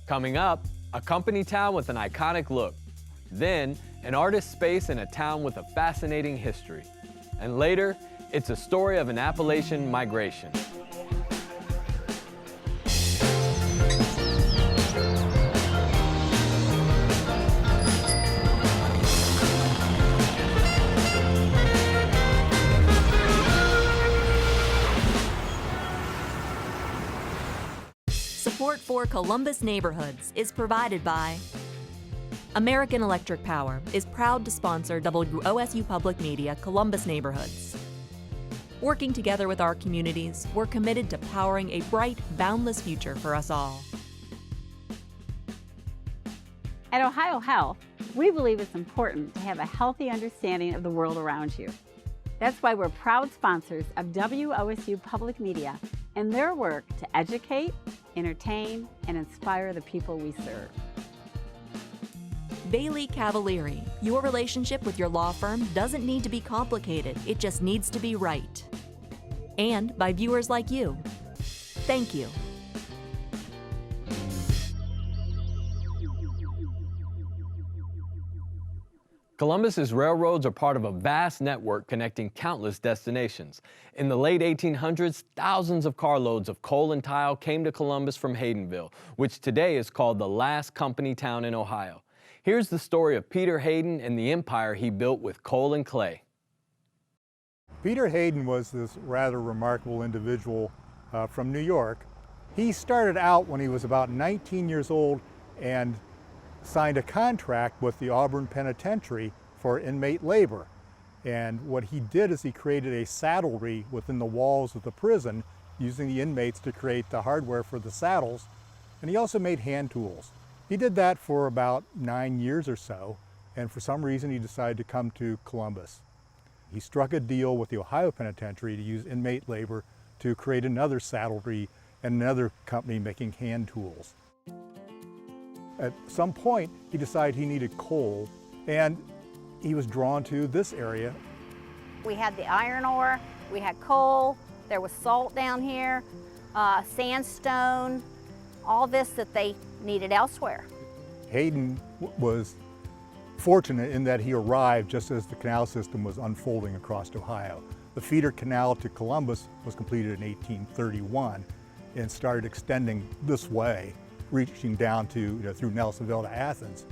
Coming up, a company town with an iconic look. Then, an artist space in a town with a fascinating history. And later, it's a story of an Appalachian migration. Support for Columbus Neighborhoods is provided by American Electric Power is proud to sponsor WOSU Public Media Columbus Neighborhoods. Working together with our communities, we're committed to powering a bright, boundless future for us all. At Ohio Health, we believe it's important to have a healthy understanding of the world around you. That's why we're proud sponsors of WOSU Public Media and their work to educate, entertain, and inspire the people we serve. Bailey Cavalieri, your relationship with your law firm doesn't need to be complicated, it just needs to be right. And by viewers like you. Thank you. Columbus's railroads are part of a vast network connecting countless destinations. In the late 1800s, thousands of carloads of coal and tile came to Columbus from Haydenville, which today is called the last company town in Ohio. Here's the story of Peter Hayden and the empire he built with coal and clay. Peter Hayden was this rather remarkable individual from New York. He started out when he was about 19 years old and signed a contract with the Auburn Penitentiary for inmate labor. And what he did is he created a saddlery within the walls of the prison, using the inmates to create the hardware for the saddles. And he also made hand tools. He did that for about 9 years or so, and for some reason he decided to come to Columbus. He struck a deal with the Ohio Penitentiary to use inmate labor to create another saddlery and another company making hand tools. At some point, he decided he needed coal, and he was drawn to this area. We had the iron ore, we had coal, there was salt down here, sandstone, all this that they needed elsewhere. Hayden was fortunate in that he arrived just as the canal system was unfolding across Ohio. The feeder canal to Columbus was completed in 1831 and started extending this way, reaching down to, through Nelsonville to Athens.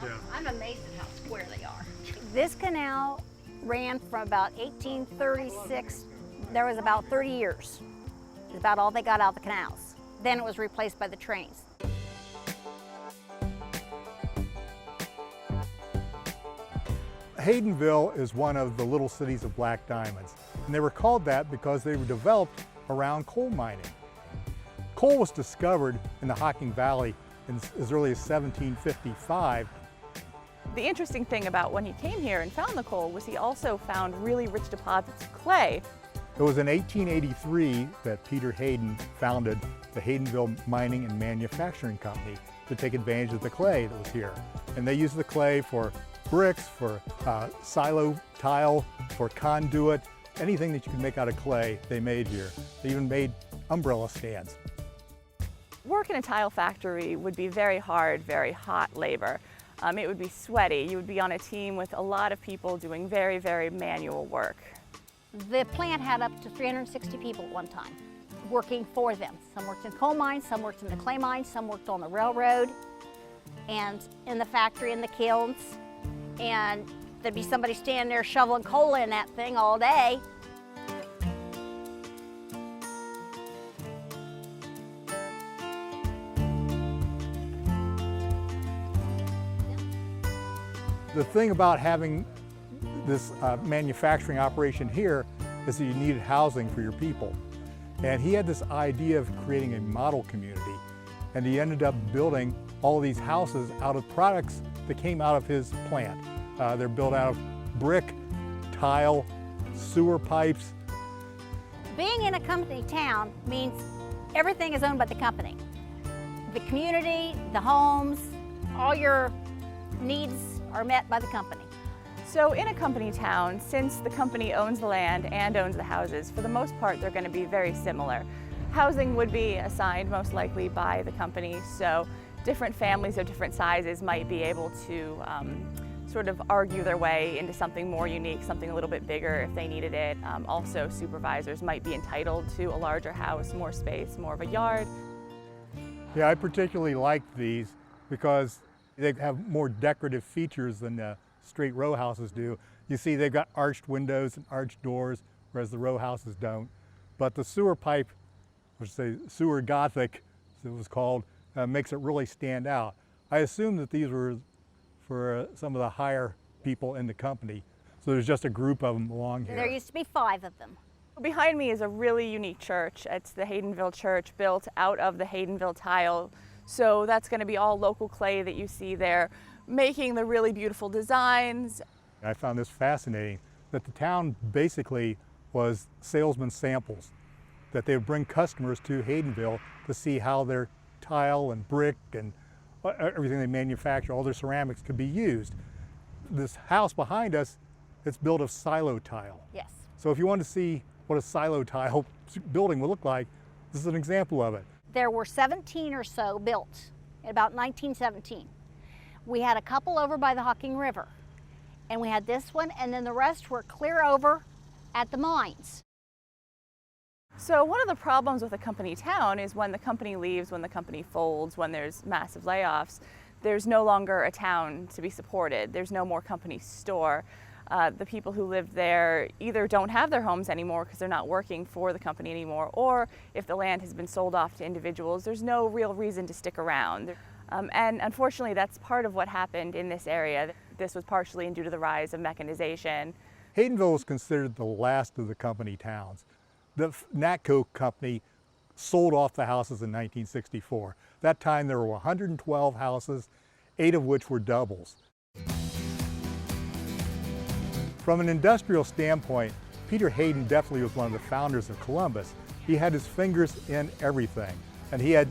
Yeah. I'm amazed at how square they are. This canal ran from about 1836, there was about 30 years. It's about all they got out of the canals. Then it was replaced by the trains. Haydenville is one of the little cities of black diamonds, and they were called that because they were developed around coal mining. Coal was discovered in the Hocking Valley as early as 1755. The interesting thing about when he came here and found the coal was he also found really rich deposits of clay. It was in 1883 that Peter Hayden founded the Haydenville Mining and Manufacturing Company to take advantage of the clay that was here. And they used the clay for bricks, for silo tile, for conduit, anything that you could make out of clay they made here. They even made umbrella stands. Work in a tile factory would be very hard, very hot labor. It would be sweaty. You would be on a team with a lot of people doing very, very manual work. The plant had up to 360 people at one time working for them. Some worked in coal mines, some worked in the clay mines, some worked on the railroad and in the factory, in the kilns. And there'd be somebody standing there shoveling coal in that thing all day. The thing about having this manufacturing operation here is that you needed housing for your people. And he had this idea of creating a model community. And he ended up building all of these houses out of products that came out of his plant. They're built out of brick, tile, sewer pipes. Being in a company town means everything is owned by the company. The community, the homes, all your needs are met by the company. So in a company town, since the company owns the land and owns the houses, for the most part they're going to be very similar. Housing would be assigned most likely by the company, so different families of different sizes might be able to sort of argue their way into something more unique, something a little bit bigger if they needed it. Also, supervisors might be entitled to a larger house, more space, more of a yard. Yeah, I particularly like these because they have more decorative features than the straight row houses do. You see they've got arched windows and arched doors, whereas the row houses don't. But the sewer pipe, which say sewer Gothic, as it was called, makes it really stand out. I assume that these were for some of the higher people in the company. So there's just a group of them along here. There used to be 5 of them. Behind me is a really unique church. It's the Haydenville Church, built out of the Haydenville tile. So that's going to be all local clay that you see there, making the really beautiful designs. I found this fascinating, that the town basically was salesman samples, that they would bring customers to Haydenville to see how their tile and brick and everything they manufacture, all their ceramics could be used. This house behind us, it's built of silo tile. Yes. So if you want to see what a silo tile building would look like, this is an example of it. There were 17 or so built in about 1917. We had a couple over by the Hocking River, and we had this one, and then the rest were clear over at the mines. So one of the problems with a company town is when the company leaves, when the company folds, when there's massive layoffs, there's no longer a town to be supported. There's no more company store. The people who lived there either don't have their homes anymore because they're not working for the company anymore, or if the land has been sold off to individuals, there's no real reason to stick around. And unfortunately, that's part of what happened in this area. This was partially due to the rise of mechanization. Haydenville was considered the last of the company towns. The Natco company sold off the houses in 1964. That time there were 112 houses, 8 of which were doubles. From an industrial standpoint, Peter Hayden definitely was one of the founders of Columbus. He had his fingers in everything, and he had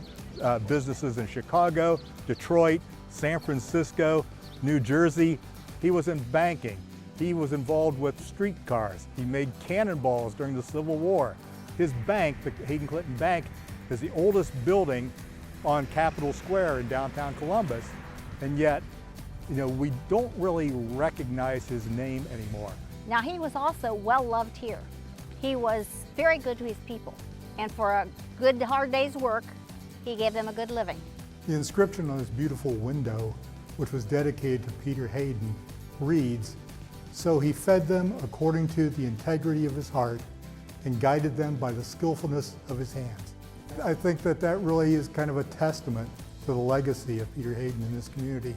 businesses in Chicago, Detroit, San Francisco, New Jersey. He was in banking. He was involved with streetcars. He made cannonballs during the Civil War. His bank, the Hayden Clinton Bank, is the oldest building on Capitol Square in downtown Columbus, and yet, we don't really recognize his name anymore. Now, he was also well loved here. He was very good to his people, and for a good, hard day's work, he gave them a good living. The inscription on this beautiful window, which was dedicated to Peter Hayden, reads, "So he fed them according to the integrity of his heart and guided them by the skillfulness of his hands." I think that really is kind of a testament to the legacy of Peter Hayden in this community.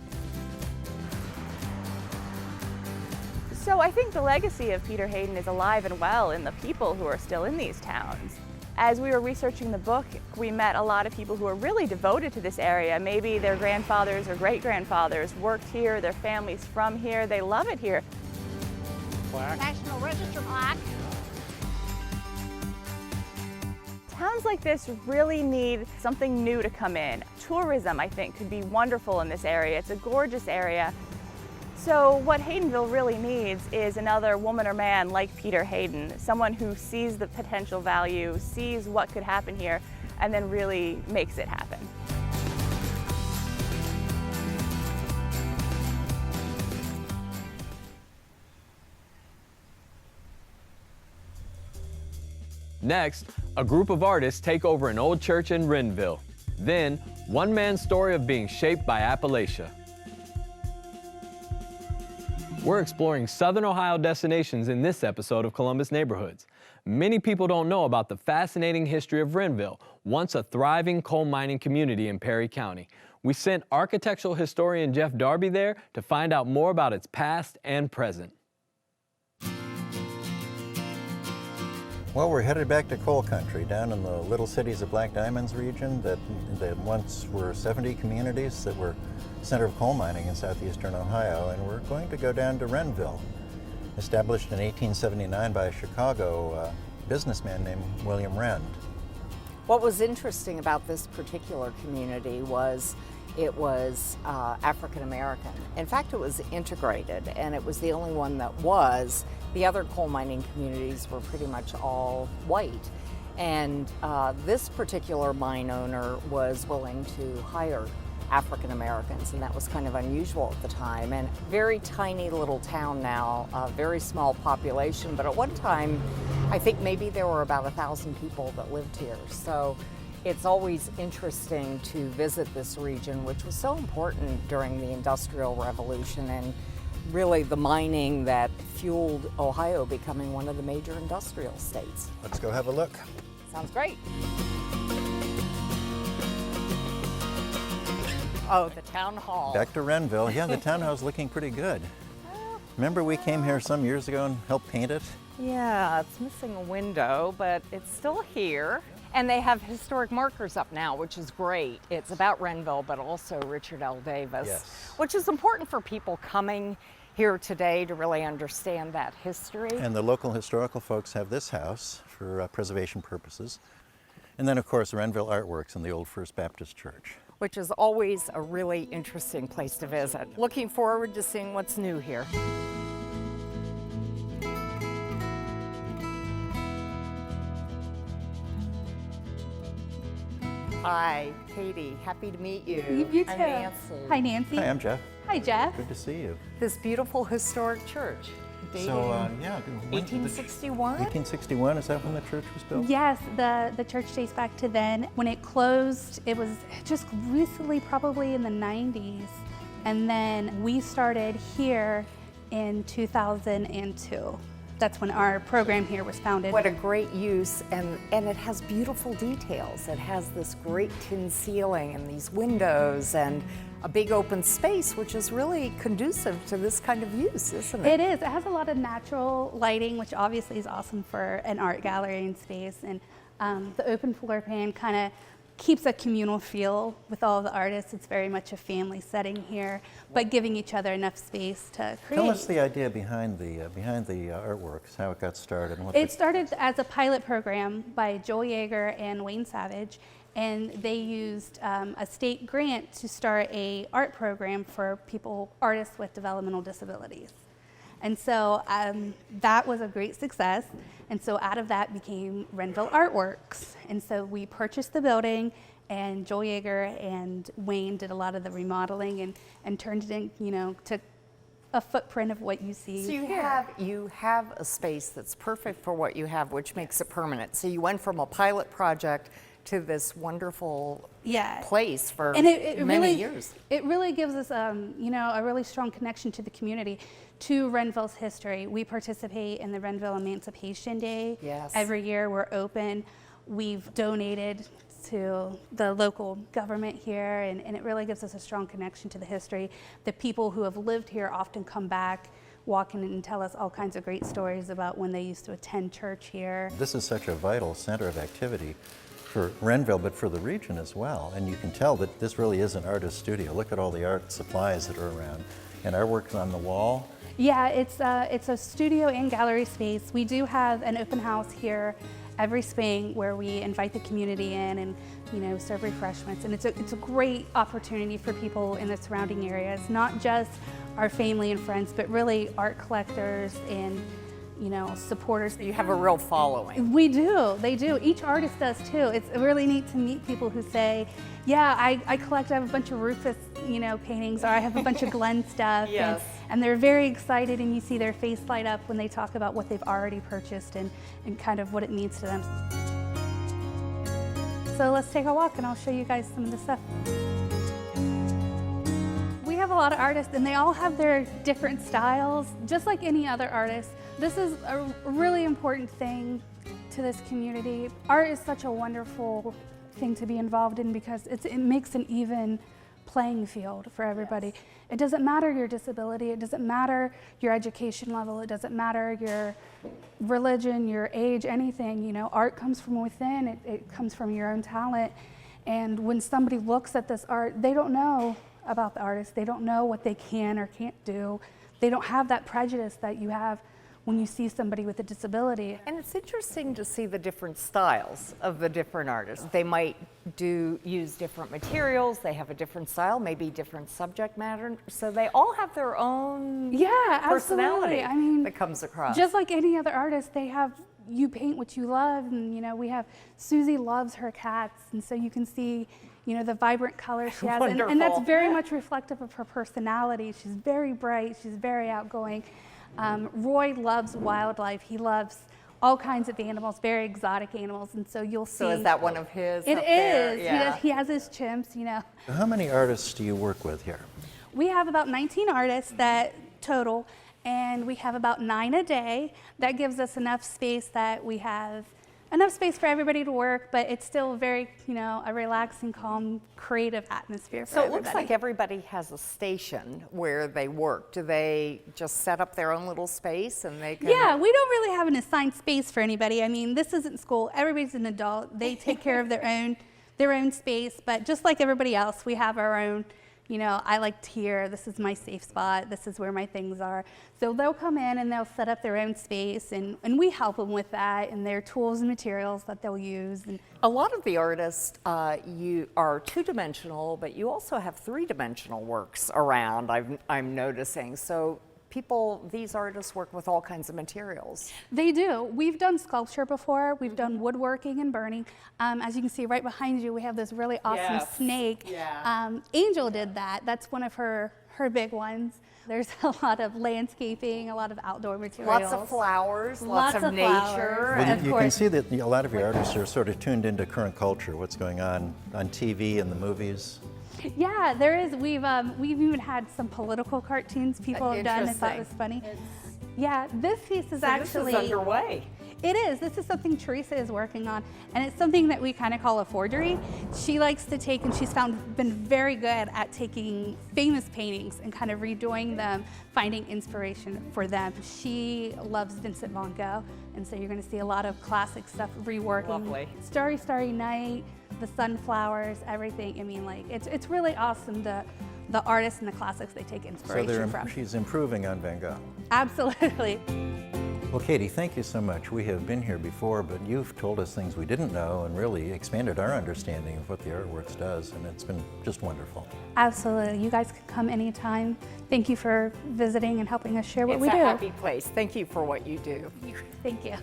So I think the legacy of Peter Hayden is alive and well in the people who are still in these towns. As we were researching the book, we met a lot of people who are really devoted to this area. Maybe their grandfathers or great-grandfathers worked here, their families from here, they love it here. Plaque. National Register plaque. Towns like this really need something new to come in. Tourism, I think, could be wonderful in this area. It's a gorgeous area. So what Haydenville really needs is another woman or man like Peter Hayden, someone who sees the potential value, sees what could happen here, and then really makes it happen. Next, a group of artists take over an old church in Wrenville. Then, one man's story of being shaped by Appalachia. We're exploring Southern Ohio destinations in this episode of Columbus Neighborhoods. Many people don't know about the fascinating history of Wrenville, once a thriving coal mining community in Perry County. We sent architectural historian Jeff Darby there to find out more about its past and present. Well, we're headed back to coal country, down in the Little Cities of Black Diamonds region that once were 70 communities that were center of coal mining in southeastern Ohio, and we're going to go down to Wrenville, established in 1879 by a Chicago businessman named William Wren. What was interesting about this particular community was it was African American. In fact, it was integrated, and it was the only one that was. The other coal mining communities were pretty much all white. And this particular mine owner was willing to hire African Americans, and that was kind of unusual at the time. And very tiny little town now, a very small population, but at one time, I think maybe there were about 1,000 people that lived here. So it's always interesting to visit this region, which was so important during the Industrial Revolution and really the mining that fueled Ohio becoming one of the major industrial states. Let's go have a look. Sounds great. Oh, the town hall. Back to Renville. Yeah, the town hall is looking pretty good. Remember we came here some years ago and helped paint it? Yeah, it's missing a window, but it's still here. And they have historic markers up now, which is great. It's about Renville, but also Richard L. Davis, Yes. which is important for people coming here today to really understand that history. And the local historical folks have this house for preservation purposes. And then, of course, Renville Artworks in the old First Baptist Church. Which is always a really interesting place to visit. Looking forward to seeing what's new here. Hi, Katie. Happy to meet you. You too. I'm Nancy. Hi, Nancy. Hi, I'm Jeff. Hi, Jeff. Good to see you. This beautiful historic church. Dating Yeah. 1861? 1861, is that when the church was built? Yes, the church dates back to then. When it closed, it was just recently, probably in the 90s. And then we started here in 2002. That's when our program here was founded. What a great use, and it has beautiful details. It has this great tin ceiling and these windows and a big open space, which is really conducive to this kind of use, isn't it? It is. It has a lot of natural lighting, which obviously is awesome for an art gallery and space. And the open floor plan kind of keeps a communal feel with all the artists. It's very much a family setting here, but giving each other enough space to create. Tell us the idea behind the artworks, how it got started. And what It started as a pilot program by Joel Yeager and Wayne Savage, and they used a state grant to start a art program for artists with developmental disabilities. And so that was a great success. And so out of that became Renville Artworks. And so we purchased the building, and Joel Yeager and Wayne did a lot of the remodeling and turned it in, to a footprint of what you see So you have a space that's perfect for what you have, which makes it permanent. So you went from a pilot project to this wonderful place for many years. It really gives us, a really strong connection to the community, to Renville's history. We participate in the Renville Emancipation Day. Yes. Every year we're open. We've donated to the local government here, and it really gives us a strong connection to the history. The people who have lived here often come back, walk in and tell us all kinds of great stories about when they used to attend church here. This is such a vital center of activity for Renville, but for the region as well. And you can tell that this really is an artist studio. Look at all the art supplies that are around. And artwork's on the wall. Yeah, it's a studio and gallery space. We do have an open house here every spring where we invite the community in and serve refreshments. And it's a great opportunity for people in the surrounding areas, not just our family and friends, but really art collectors and supporters. You have a real following. We do, they do. Each artist does too. It's really neat to meet people who say, yeah, I collect, I have a bunch of Rufus, paintings, or I have a bunch of Glenn stuff. Yes. And they're very excited, and you see their face light up when they talk about what they've already purchased and kind of what it means to them. So let's take a walk and I'll show you guys some of the stuff. We have a lot of artists, and they all have their different styles, just like any other artist. This is a really important thing to this community. Art is such a wonderful thing to be involved in because it makes an even playing field for everybody. Yes. It doesn't matter your disability, it doesn't matter your education level, it doesn't matter your religion, your age, anything. Art comes from within, it comes from your own talent. And when somebody looks at this art, they don't know about the artist, they don't know what they can or can't do. They don't have that prejudice that you have when you see somebody with a disability. And it's interesting to see the different styles of the different artists. They might use different materials, they have a different style, maybe different subject matter, so they all have their own personality that comes across. Just like any other artist, you paint what you love, and we have Susie loves her cats, and so you can see you know, the vibrant colors she has. And that's Wonderful. very much reflective of her personality. She's very bright, she's very outgoing. Roy loves wildlife. He loves all kinds of animals, very exotic animals, and so you'll see. So is that one of his? It up there? is. Yeah. He has his chimps, you know. How many artists do you work with here? We have about 19 artists that total, and we have about 9 a day. That gives us enough space that we have enough space for everybody to work, but it's still very, you know, a relaxing, calm, creative atmosphere for So it everybody. looks like everybody has a station where they work. Do they just set up their own little space and they can? Yeah, we don't really have an assigned space for anybody. I mean, this isn't school. Everybody's an adult. They take care of their own space, but just like everybody else, we have our own. You know, I like here, this is my safe spot, this is where my things are. So they'll come in and they'll set up their own space, and we help them with that and their tools and materials that they'll use. And A lot of the artists, you are two-dimensional, but you also have three-dimensional works around, I'm noticing. So these artists work with all kinds of materials. they do. We've done sculpture before, we've done woodworking and burning. As you can see right behind you, we have this really awesome Yes. snake. Yeah. Angel did that. That's one of her big ones. There's a lot of landscaping, a lot of outdoor materials. Lots of flowers, Lots lots of of nature. flowers. Well, Of you can course. see that a lot of your artists are sort of tuned into current culture, what's going on TV and the movies. Yeah, there is. We've even had some political cartoons people have done. I thought it was funny. Yeah, this piece is actually. This is underway. It is. This is something Teresa is working on, and it's something that we kind of call a forgery. She likes to take, and she's been very good at taking famous paintings and kind of redoing them, finding inspiration for them. She loves Vincent van Gogh, and so you're going to see a lot of classic stuff reworking. Lovely. Starry, Starry Night, the sunflowers, everything. I mean, like it's really awesome. The artists and the classics they take So inspiration from. she's improving on Van Gogh. Absolutely. Well, Katie, thank you so much. We have been here before, but you've told us things we didn't know and really expanded our understanding of what the Artworks does, and it's been just wonderful. Absolutely. You guys can come anytime. Thank you for visiting and helping us share what It's we a do. happy place. Thank you for what you do. Thank you.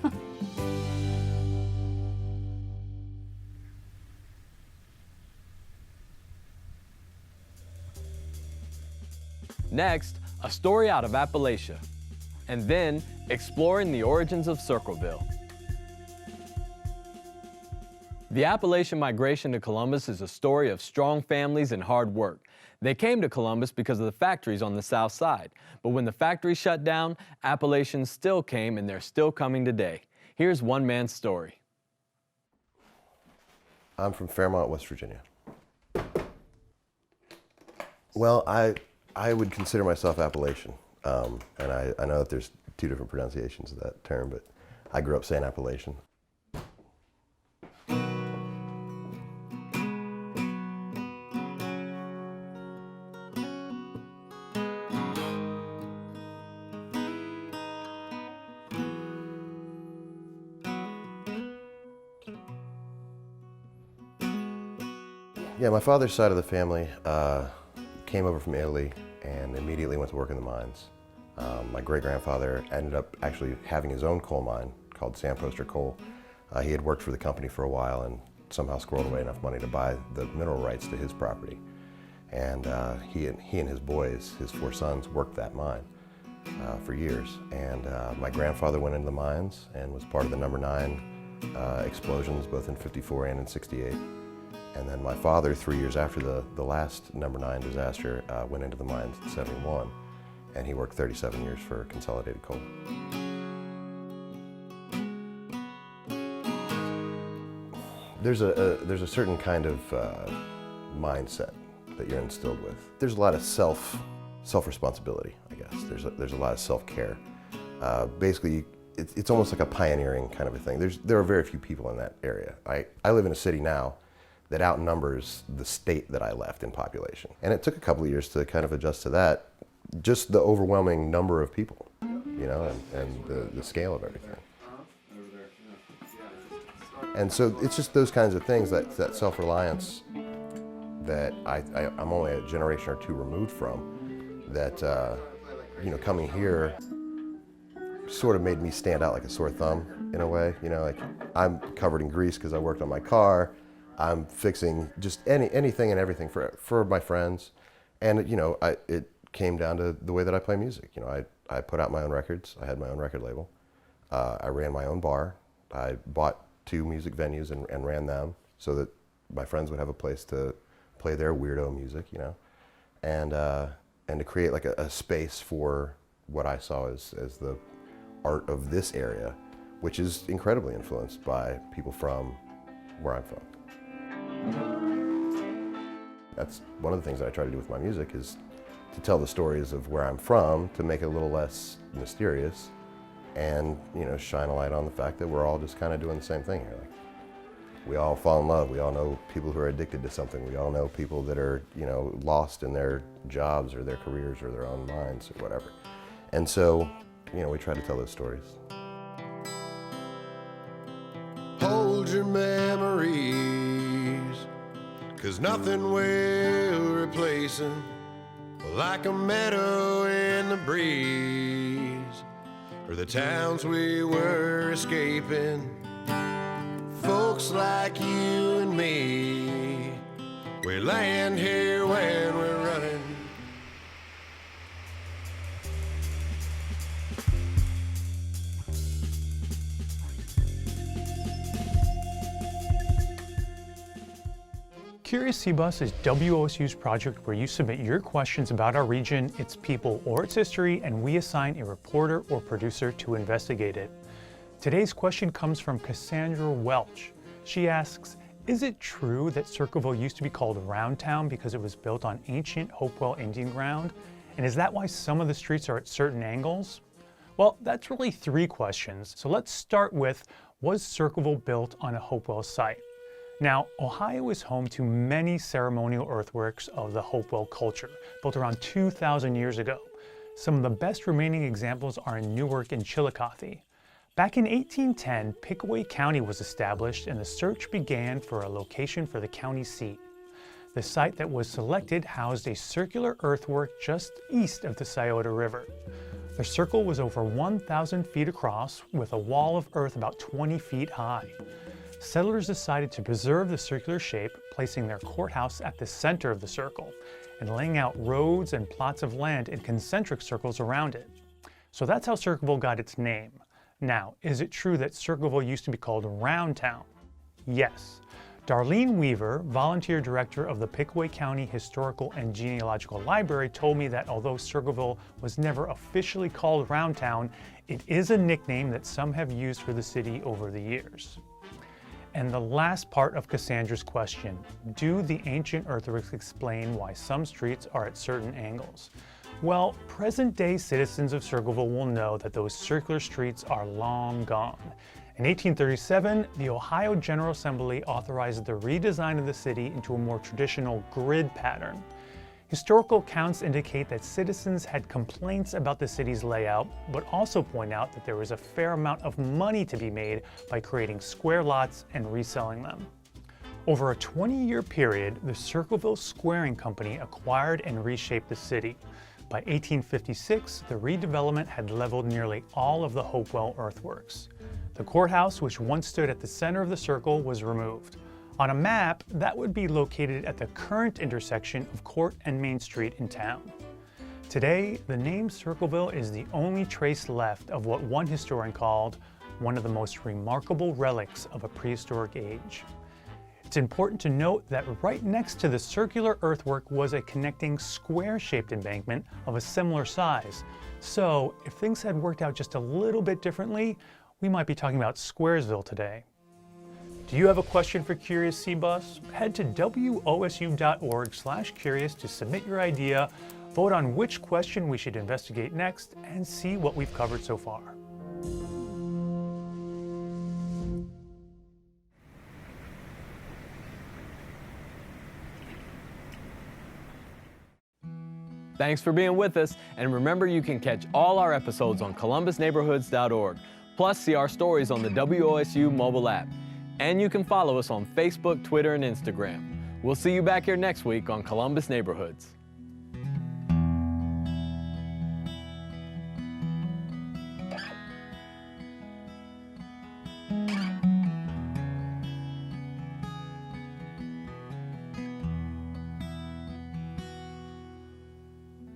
Next, a story out of Appalachia. And then, exploring the origins of Circleville. The Appalachian migration to Columbus is a story of strong families and hard work. They came to Columbus because of the factories on the south side. But when the factories shut down, Appalachians still came, and they're still coming today. Here's one man's story. I'm from Fairmont, West Virginia. Well, I would consider myself Appalachian, and I know that there's two different pronunciations of that term, but I grew up saying Appalachian. Yeah, my father's side of the family came over from Italy and immediately went to work in the mines. My great-grandfather ended up actually having his own coal mine called Sandposter Coal. He had worked for the company for a while and somehow squirreled away enough money to buy the mineral rights to his property. And he and his boys, his 4 sons, worked that mine for years. And my grandfather went into the mines and was part of the number 9 explosions, both in '54 and in '68. And then my father, 3 years after the last number 9 disaster, went into the mines in '71, and he worked 37 years for Consolidated Coal. There's a certain kind of mindset that you're instilled with. There's a lot of self-responsibility, I guess. There's a lot of self-care. Basically, it's almost like a pioneering kind of a thing. There are very few people in that area. I live in a city now that outnumbers the state that I left in population. And it took a couple of years to kind of adjust to that, just the overwhelming number of people, you know, and the scale of everything. And so it's just those kinds of things, that self-reliance that I'm only a generation or 2 removed from, that, you know, coming here sort of made me stand out like a sore thumb in a way. You know, like I'm covered in grease because I worked on my car. I'm fixing just anything and everything for my friends. And, you know, it came down to the way that I play music. You know, I put out my own records. I had my own record label. I ran my own bar. I bought 2 music venues and ran them so that my friends would have a place to play their weirdo music, you know, and to create like a space for what I saw as the art of this area, which is incredibly influenced by people from where I'm from. That's one of the things that I try to do with my music, is to tell the stories of where I'm from, to make it a little less mysterious, and, you know, shine a light on the fact that we're all just kind of doing the same thing here. Like, we all fall in love. We all know people who are addicted to something. We all know people that are, you know, lost in their jobs or their careers or their own minds or whatever. And so, you know, we try to tell those stories. Hold your memories, 'cause nothing will replace them. Like a meadow in the breeze, or the towns we were escaping. Folks like you and me, we land here when we're running. Curious C-Bus is WOSU's project where you submit your questions about our region, its people, or its history, and we assign a reporter or producer to investigate it. Today's question comes from Cassandra Welch. She asks, is it true that Circleville used to be called Round Town because it was built on ancient Hopewell Indian ground? And is that why some of the streets are at certain angles? Well, that's really 3 questions. So let's start with, was Circleville built on a Hopewell site? Now, Ohio is home to many ceremonial earthworks of the Hopewell culture, built around 2,000 years ago. Some of the best remaining examples are in Newark and Chillicothe. Back in 1810, Pickaway County was established and the search began for a location for the county seat. The site that was selected housed a circular earthwork just east of the Scioto River. The circle was over 1,000 feet across with a wall of earth about 20 feet high. Settlers decided to preserve the circular shape, placing their courthouse at the center of the circle and laying out roads and plots of land in concentric circles around it. So that's how Circleville got its name. Now, is it true that Circleville used to be called Round Town? Yes. Darlene Weaver, volunteer director of the Pickaway County Historical and Genealogical Library, told me that although Circleville was never officially called Round Town, it is a nickname that some have used for the city over the years. And the last part of Cassandra's question, do the ancient earthworks explain why some streets are at certain angles? Well, present-day citizens of Circleville will know that those circular streets are long gone. In 1837, the Ohio General Assembly authorized the redesign of the city into a more traditional grid pattern. Historical accounts indicate that citizens had complaints about the city's layout, but also point out that there was a fair amount of money to be made by creating square lots and reselling them. Over a 20-year period, the Circleville Squaring Company acquired and reshaped the city. By 1856, the redevelopment had leveled nearly all of the Hopewell earthworks. The courthouse, which once stood at the center of the circle, was removed. On a map, that would be located at the current intersection of Court and Main Street in town. Today, the name Circleville is the only trace left of what one historian called one of the most remarkable relics of a prehistoric age. It's important to note that right next to the circular earthwork was a connecting square-shaped embankment of a similar size. So, if things had worked out just a little bit differently, we might be talking about Squaresville today. Do you have a question for Curious C-Bus? Head to wosu.org/curious to submit your idea, vote on which question we should investigate next, and see what we've covered so far. Thanks for being with us, and remember you can catch all our episodes on columbusneighborhoods.org, plus see our stories on the WOSU mobile app. And you can follow us on Facebook, Twitter, and Instagram. We'll see you back here next week on Columbus Neighborhoods.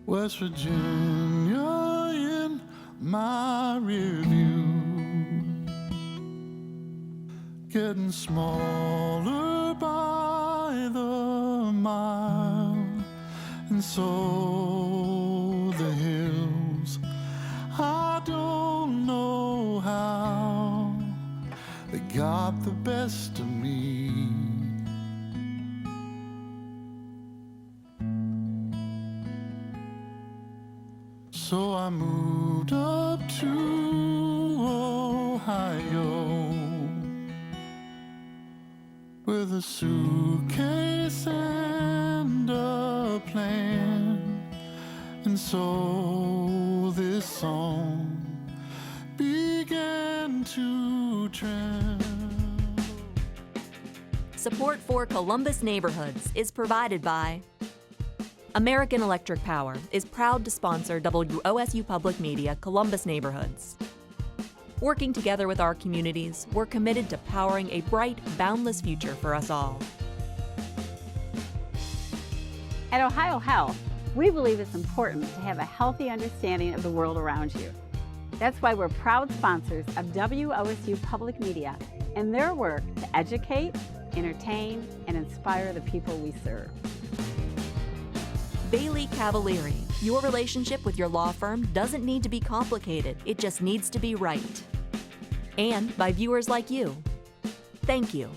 West Virginia in my rear view, getting smaller by the mile, and so the hills, I don't know how they got the best of me. So I moved up to Ohio with a suitcase and a plan, and so this song began to trend. Support for Columbus Neighborhoods is provided by American Electric Power is proud to sponsor WOSU Public Media Columbus Neighborhoods. Working together with our communities, we're committed to powering a bright, boundless future for us all. At Ohio Health, we believe it's important to have a healthy understanding of the world around you. That's why we're proud sponsors of WOSU Public Media and their work to educate, entertain, and inspire the people we serve. Bailey Cavalieri, your relationship with your law firm doesn't need to be complicated, it just needs to be right. And by viewers like you. Thank you.